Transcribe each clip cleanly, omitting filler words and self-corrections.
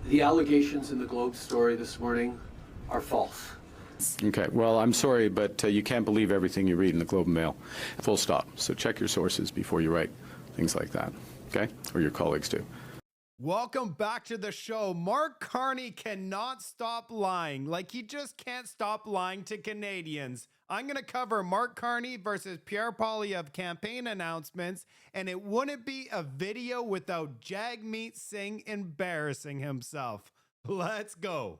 The allegations in the Globe story this morning are false. Okay, well, I'm sorry, but you can't believe everything you read in the Globe and Mail. Full stop. So check your sources before you write things like that, okay? Or your colleagues do. Welcome back to the show. Mark Carney cannot stop lying. Like, he just can't stop lying to Canadians. I'm going to cover Mark Carney versus Pierre Poilievre campaign announcements, and it wouldn't be a video without Jagmeet Singh embarrassing himself. Let's go.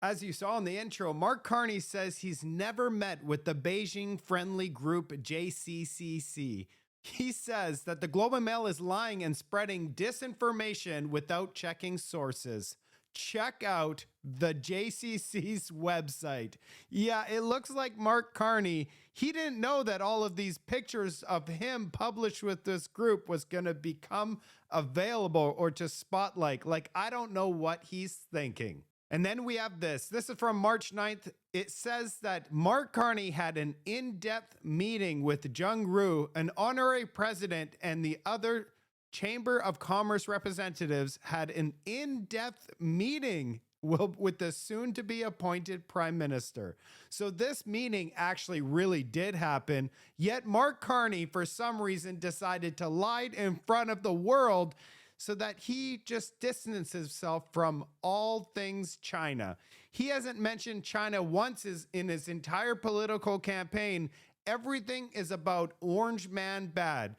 As you saw in the intro, Mark Carney says he's never met with the Beijing-friendly group JCCC. He says that the Globe and Mail is lying and spreading disinformation without checking sources. Check out the JCCC's website. Yeah, it looks like Mark Carney, he didn't know that all of these pictures of him published with this group was going to become available or to spotlight. Like, I don't know what he's thinking. And then we have this. This is from March 9th. It says that Mark Carney had an in-depth meeting with Jiangsu, an honorary president, and the other Chamber of Commerce representatives had an in-depth meeting with the soon-to-be appointed prime minister. So this meeting actually really did happen, yet Mark Carney, for some reason, decided to lie in front of the world so that he just distances himself from all things China. He hasn't mentioned China once in his entire political campaign. Everything is about Orange Man bad.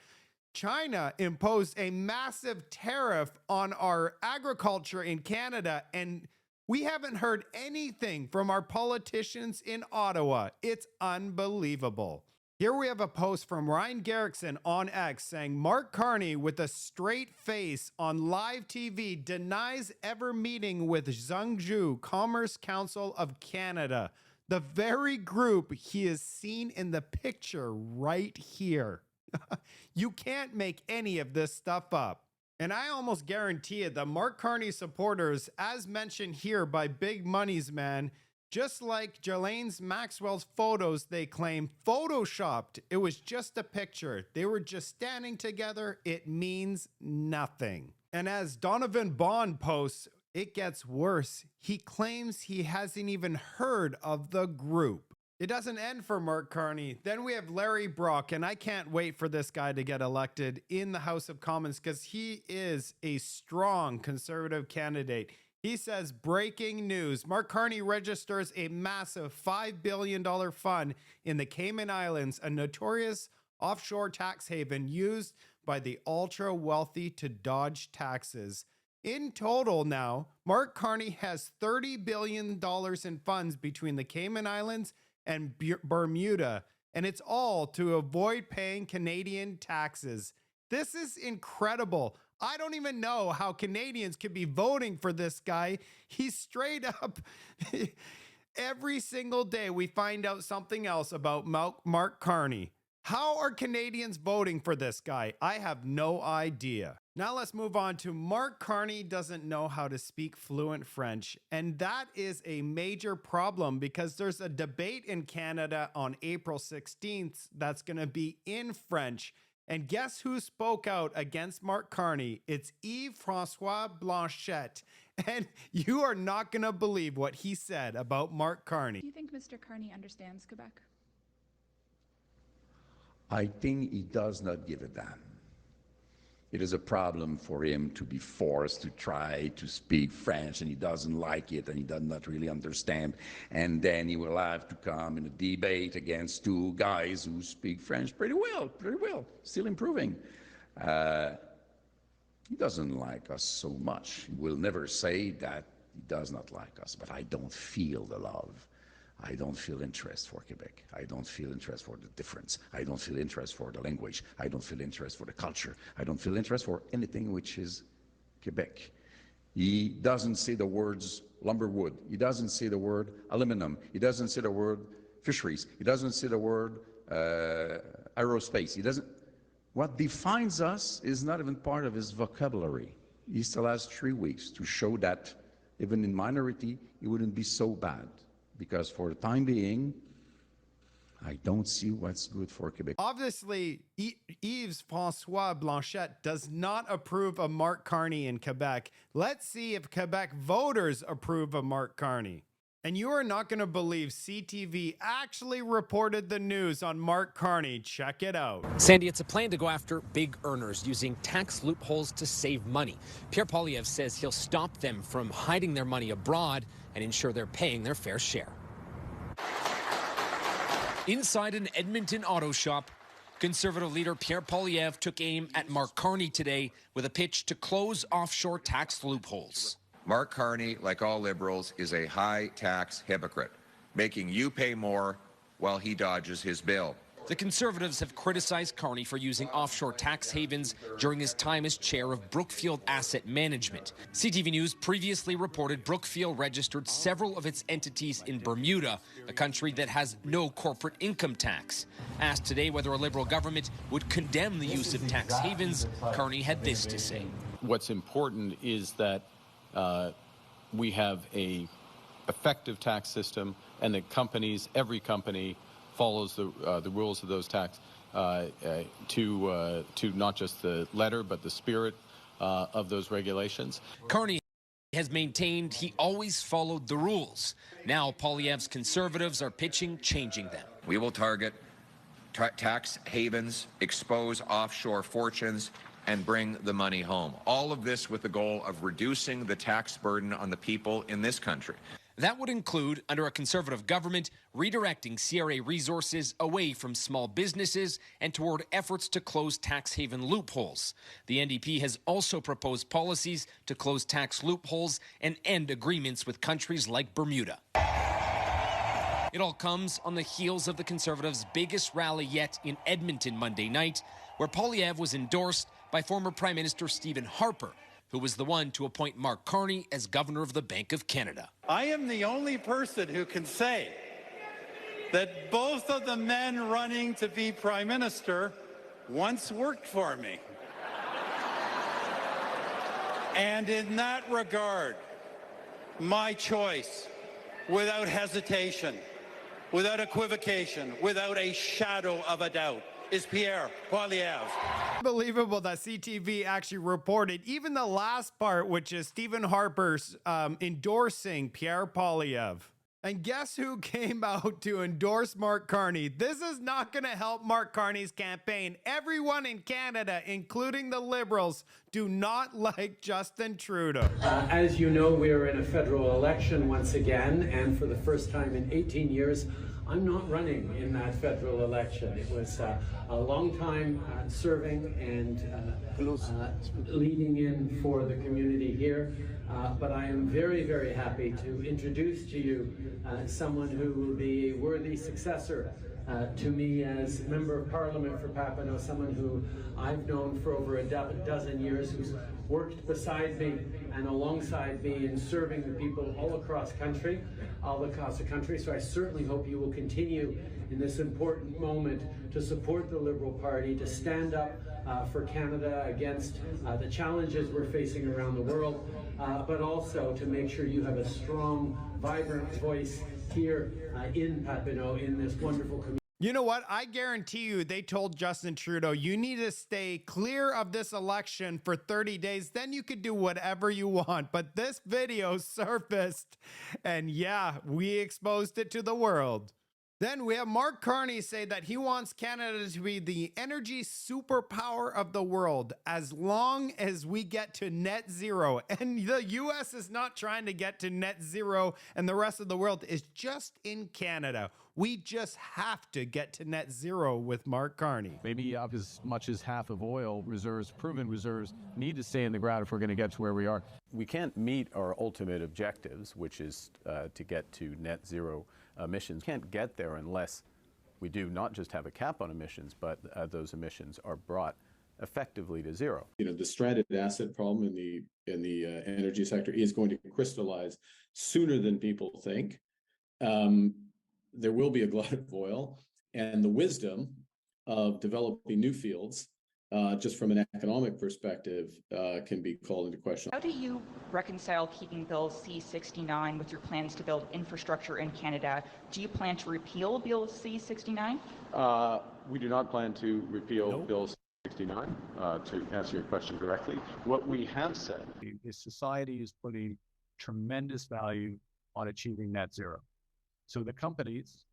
China imposed a massive tariff on our agriculture in Canada, and we haven't heard anything from our politicians in Ottawa. It's unbelievable. Here we have a post from Ryan Garrickson on X saying, Mark Carney with a straight face on live TV denies ever meeting with Jiangsu Commerce Council of Canada, the very group he is seen in the picture right here. You can't make any of this stuff up. And I almost guarantee it that Mark Carney supporters, as mentioned here by Big Money's man, just like Ghislaine Maxwell's photos, they claim photoshopped. It was just a picture. They were just standing together. It means nothing. And as Donovan Bond posts, it gets worse. He claims he hasn't even heard of the group. It doesn't end for Mark Carney. Then we have Larry Brock, and I can't wait for this guy to get elected in the House of Commons because he is a strong conservative candidate. He says, breaking news, Mark Carney registers a massive $5 billion fund in the Cayman Islands, a notorious offshore tax haven used by the ultra-wealthy to dodge taxes. In total now, Mark Carney has $30 billion in funds between the Cayman Islands and Bermuda, and it's all to avoid paying Canadian taxes. This is incredible. I don't even know how Canadians could be voting for this guy. He's straight up, every single day we find out something else about Mark Carney. How are Canadians voting for this guy? I have no idea. Now let's move on to Mark Carney doesn't know how to speak fluent French. And that is a major problem because there's a debate in Canada on April 16th that's going to be in French. And guess who spoke out against Mark Carney? It's Yves-François Blanchet. And you are not going to believe what he said about Mark Carney. Do you think Mr. Carney understands Quebec? I think he does not give a damn. It is a problem for him to be forced to try to speak French, and he doesn't like it, and he does not really understand. And then he will have to come in a debate against two guys who speak French pretty well, still improving. He doesn't like us so much. He will never say that he does not like us, but I don't feel the love. I don't feel interest for Quebec. I don't feel interest for the difference. I don't feel interest for the language. I don't feel interest for the culture. I don't feel interest for anything which is Quebec. He doesn't say the words lumberwood. He doesn't say the word aluminum. He doesn't say the word fisheries. He doesn't say the word aerospace. He doesn't. What defines us is not even part of his vocabulary. He still has 3 weeks to show that even in minority, he wouldn't be so bad. Because for the time being, I don't see what's good for Quebec. Obviously, Yves François Blanchet does not approve of Mark Carney in Quebec. Let's see if Quebec voters approve of Mark Carney. And you are not going to believe CTV actually reported the news on Mark Carney. Check it out. Sandy, it's a plan to go after big earners using tax loopholes to save money. Pierre Poilievre says he'll stop them from hiding their money abroad and ensure they're paying their fair share. Inside an Edmonton auto shop, Conservative leader Pierre Poilievre took aim at Mark Carney today with a pitch to close offshore tax loopholes. Mark Carney, like all Liberals, is a high-tax hypocrite, making you pay more while he dodges his bill. The Conservatives have criticized Carney for using offshore tax havens during his time as chair of Brookfield Asset Management. CTV News previously reported Brookfield registered several of its entities in Bermuda, a country that has no corporate income tax. Asked today whether a Liberal government would condemn the use of tax havens, Carney had this to say. What's important is that we have a effective tax system, and that companies, every company, follows the rules of those tax to not just the letter but the spirit of those regulations. Carney has maintained he always followed the rules. Now Poilievre's Conservatives are pitching changing them. We will target tax havens, expose offshore fortunes, and bring the money home. All of this with the goal of reducing the tax burden on the people in this country. That would include, under a Conservative government, redirecting CRA resources away from small businesses and toward efforts to close tax haven loopholes. The NDP has also proposed policies to close tax loopholes and end agreements with countries like Bermuda. It all comes on the heels of the Conservatives' biggest rally yet in Edmonton Monday night, where Poilievre was endorsed by former Prime Minister Stephen Harper, who was the one to appoint Mark Carney as Governor of the Bank of Canada. I am the only person who can say that both of the men running to be Prime Minister once worked for me. And in that regard, my choice, without hesitation, without equivocation, without a shadow of a doubt, is Pierre Poilievre. Unbelievable that CTV actually reported even the last part, which is Stephen Harper's endorsing Pierre Poilievre. And guess who came out to endorse Mark Carney? This is not going to help Mark Carney's campaign. Everyone in Canada, including the Liberals, do not like Justin Trudeau. As you know, we are in a federal election once again, and for the first time in 18 years, I'm not running in that federal election. It was a long time serving and leading in for the community here. But I am very, very happy to introduce to you someone who will be a worthy successor to me as Member of Parliament for Papineau, someone who I've known for over a dozen years, who's worked beside me and alongside me in serving the people all across the country. So I certainly hope you will continue in this important moment to support the Liberal Party, to stand up for Canada against the challenges we're facing around the world, but also to make sure you have a strong, vibrant voice here in Papineau, in this wonderful community. You know what? I guarantee you they told Justin Trudeau, you need to stay clear of this election for 30 days. Then you could do whatever you want. But this video surfaced and yeah, we exposed it to the world. Then we have Mark Carney say that he wants Canada to be the energy superpower of the world as long as we get to net zero. And the US is not trying to get to net zero, and the rest of the world is just in Canada. We just have to get to net zero with Mark Carney. Maybe as much as half of oil reserves, proven reserves, need to stay in the ground if we're going to get to where we are. We can't meet our ultimate objectives, which is to get to net zero emissions. We can't get there unless we do not just have a cap on emissions, but those emissions are brought effectively to zero. You know, the stranded asset problem in the energy sector is going to crystallize sooner than people think. There will be a glut of oil, and the wisdom of developing new fields just from an economic perspective, can be called into question. How do you reconcile keeping Bill C-69 with your plans to build infrastructure in Canada? Do you plan to repeal Bill C-69? We do not plan to repeal Bill 69, to answer your question directly. What we have said is society is putting tremendous value on achieving net zero. So the companies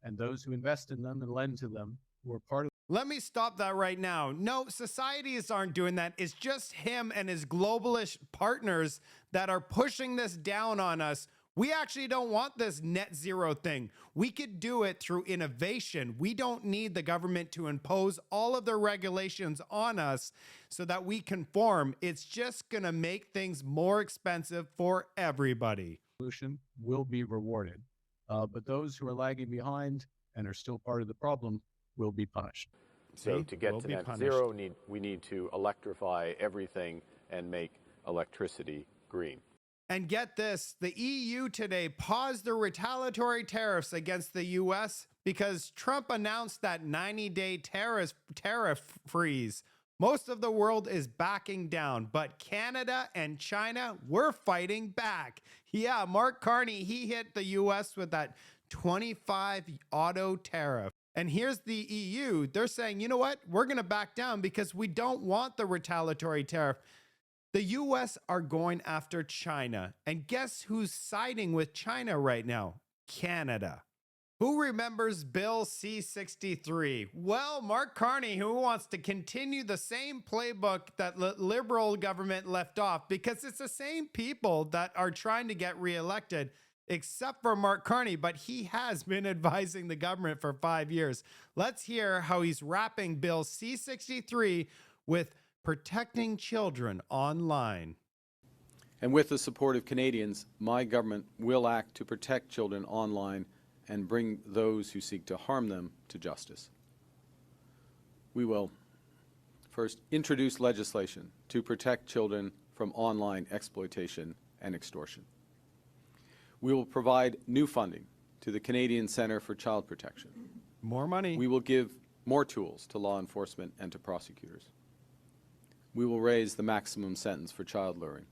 and those who invest in them and lend to them who are part of. Let me stop that right now. No, societies aren't doing that. It's just him and his globalist partners that are pushing this down on us. We actually don't want this net zero thing. We could do it through innovation. We don't need the government to impose all of their regulations on us so that we conform. It's just going to make things more expensive for everybody. Solution will be rewarded. But those who are lagging behind and are still part of the problem will be punished. So to get to net zero, we need to electrify everything and make electricity green. And get this, the EU today paused their retaliatory tariffs against the US because Trump announced that 90-day tariff freeze. Most of the world is backing down, but Canada and China, we're fighting back. Yeah, Mark Carney, he hit the US with that 25 auto tariff. And here's the EU. They're saying, you know what? We're going to back down because we don't want the retaliatory tariff. The US are going after China. And guess who's siding with China right now? Canada. Who remembers Bill C-63? Well, Mark Carney, who wants to continue the same playbook that the Liberal government left off, because it's the same people that are trying to get reelected, except for Mark Carney, but he has been advising the government for 5 years. Let's hear how he's wrapping Bill C-63 with protecting children online. And with the support of Canadians, my government will act to protect children online and bring those who seek to harm them to justice. We will first introduce legislation to protect children from online exploitation and extortion. We will provide new funding to the Canadian Centre for Child Protection. More money. We will give more tools to law enforcement and to prosecutors. We will raise the maximum sentence for child luring.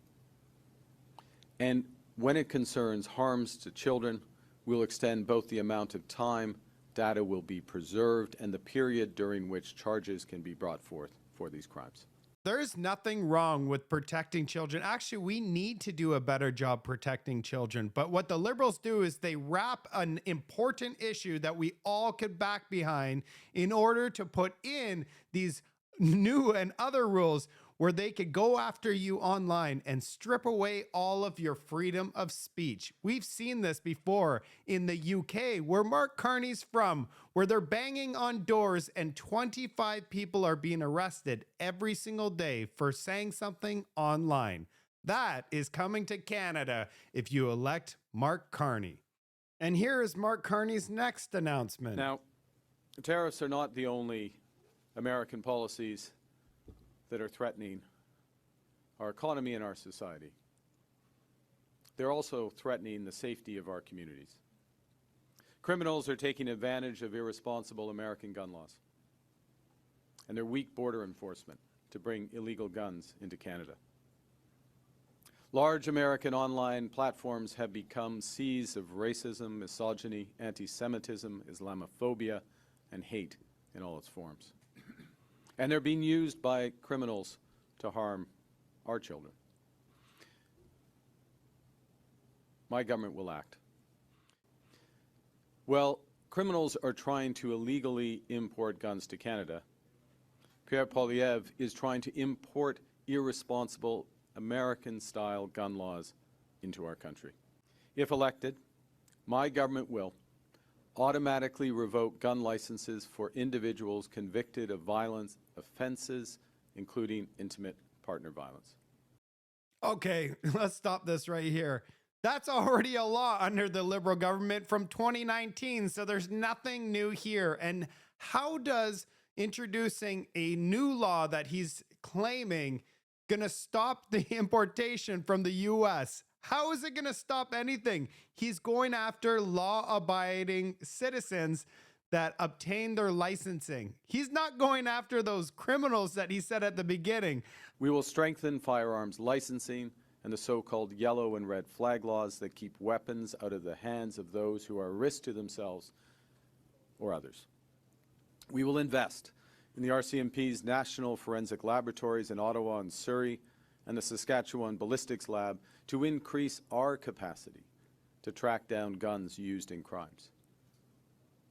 And when it concerns harms to children, we'll extend both the amount of time data will be preserved and the period during which charges can be brought forth for these crimes. There's nothing wrong with protecting children. Actually, we need to do a better job protecting children. But what the Liberals do is they wrap an important issue that we all could back behind in order to put in these new and other rules where they could go after you online and strip away all of your freedom of speech. We've seen this before in the UK, where Mark Carney's from, where they're banging on doors and 25 people are being arrested every single day for saying something online. That is coming to Canada if you elect Mark Carney. And here is Mark Carney's next announcement. Now, tariffs are not the only American policies that are threatening our economy and our society. They're also threatening the safety of our communities. Criminals are taking advantage of irresponsible American gun laws and their weak border enforcement to bring illegal guns into Canada. Large American online platforms have become seas of racism, misogyny, anti-Semitism, Islamophobia, and hate in all its forms. And they're being used by criminals to harm our children. My government will act. Well, criminals are trying to illegally import guns to Canada. Pierre Poilievre is trying to import irresponsible American-style gun laws into our country. If elected, my government will automatically revoke gun licenses for individuals convicted of violence offenses, including intimate partner violence. Okay, let's stop this right here. That's already a law under the Liberal government from 2019, so there's nothing new here. And how does introducing a new law that he's claiming gonna stop the importation from the US? How is it gonna stop anything? He's going after law-abiding citizens that obtain their licensing. He's not going after those criminals that he said at the beginning. We will strengthen firearms licensing and the so-called yellow and red flag laws that keep weapons out of the hands of those who are a risk to themselves or others. We will invest in the RCMP's National Forensic Laboratories in Ottawa and Surrey and the Saskatchewan Ballistics Lab to increase our capacity to track down guns used in crimes.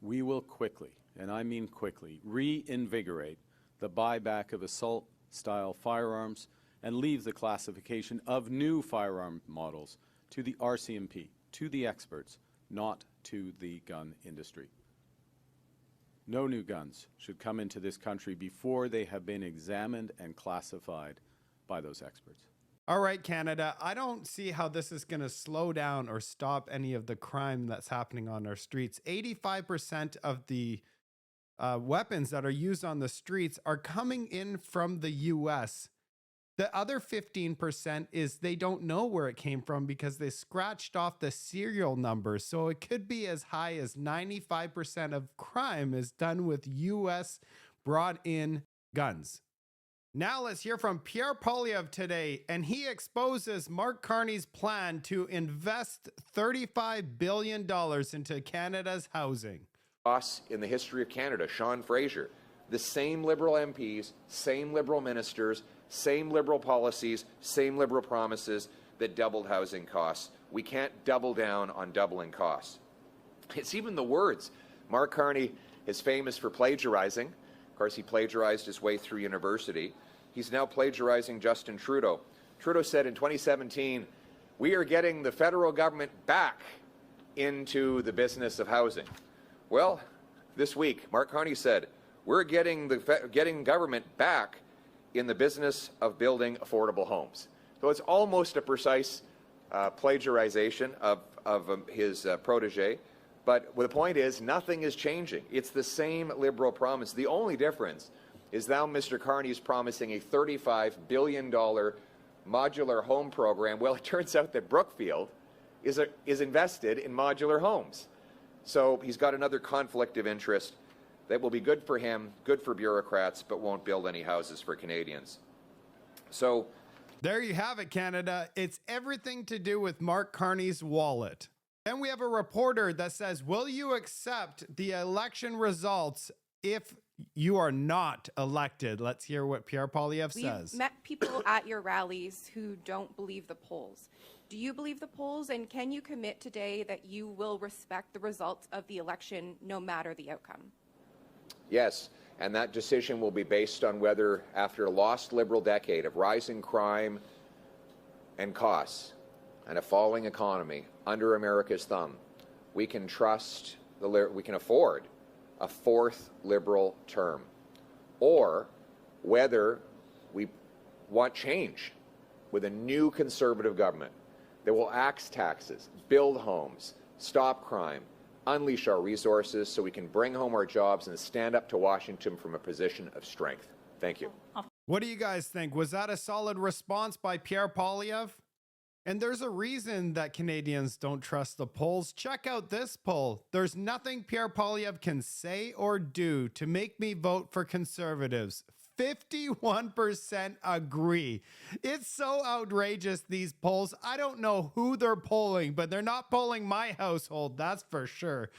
We will quickly, and I mean quickly, reinvigorate the buyback of assault-style firearms and leave the classification of new firearm models to the RCMP, to the experts, not to the gun industry. No new guns should come into this country before they have been examined and classified by those experts. All right, Canada, I don't see how this is going to slow down or stop any of the crime that's happening on our streets. 85% of the weapons that are used on the streets are coming in from the US. The other 15% is they don't know where it came from because they scratched off the serial number. So it could be as high as 95% of crime is done with US brought in guns. Now let's hear from Pierre Poilievre today, and he exposes Mark Carney's plan to invest $35 billion into Canada's housing. Us in the history of Canada, Sean Fraser, the same Liberal MPs, same Liberal ministers, same Liberal policies, same Liberal promises that doubled housing costs. We can't double down on doubling costs. It's even the words. Mark Carney is famous for plagiarizing. Of course, he plagiarized his way through university. He's now plagiarizing Justin Trudeau. Trudeau said in 2017, we are getting the federal government back into the business of housing. Well, this week, Mark Carney said, we're getting government back in the business of building affordable homes. So it's almost a precise plagiarization of his protege. But the point is, nothing is changing. It's the same Liberal promise. The only difference is now Mr. Carney is promising a $35 billion modular home program. Well, it turns out that Brookfield is invested in modular homes. So he's got another conflict of interest that will be good for him, good for bureaucrats, but won't build any houses for Canadians. So there you have it, Canada. It's everything to do with Mark Carney's wallet. Then we have a reporter that says, will you accept the election results if you are not elected? Let's hear what Pierre Poilievre says. We've met people at your rallies who don't believe the polls. Do you believe the polls, and can you commit today that you will respect the results of the election no matter the outcome? Yes, and that decision will be based on whether, after a lost Liberal decade of rising crime and costs and a falling economy under America's thumb, we can afford a fourth Liberal term, or whether we want change with a new Conservative government that will axe taxes, build homes, stop crime, unleash our resources so we can bring home our jobs and stand up to Washington from a position of strength. Thank you. What do you guys think? Was that a solid response by Pierre Poilievre? And there's a reason that Canadians don't trust the polls. Check out this poll. There's nothing Pierre Poilievre can say or do to make me vote for Conservatives. 51% agree. It's so outrageous, these polls. I don't know who they're polling, but they're not polling my household, that's for sure.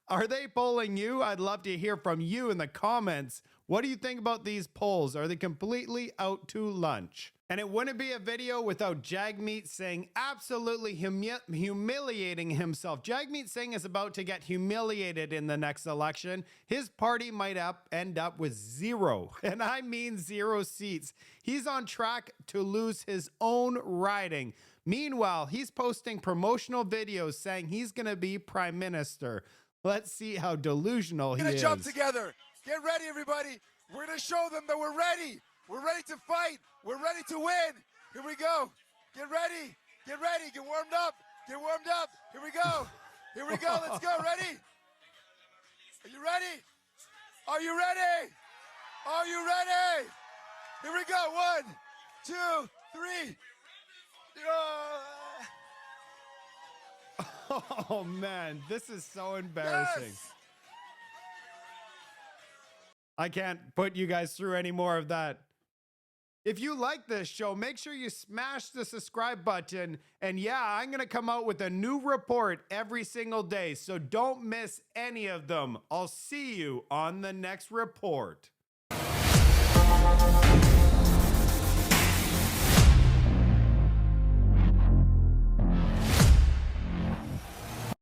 Are they polling you? I'd love to hear from you in the comments. What do you think about these polls? Are they completely out to lunch? And it wouldn't be a video without Jagmeet Singh absolutely humiliating himself. Jagmeet Singh is about to get humiliated in the next election. His party might end up with 0, and I mean 0 seats. He's on track to lose his own riding. Meanwhile, he's posting promotional videos saying he's going to be prime minister. Let's see how delusional he is. We're going to jump together. Get ready, everybody. We're going to show them that we're ready. We're ready to fight. We're ready to win. Here we go. Get ready. Get ready. Get warmed up. Get warmed up. Here we go. Here we go. Let's go. Ready? Are you ready? Are you ready? Are you ready? Here we go. 1, 2, 3. Oh man, this is so embarrassing. Yes. I can't put you guys through any more of that. If you like this show, make sure you smash the subscribe button. And yeah, I'm going to come out with a new report every single day, so don't miss any of them. I'll see you on the next report.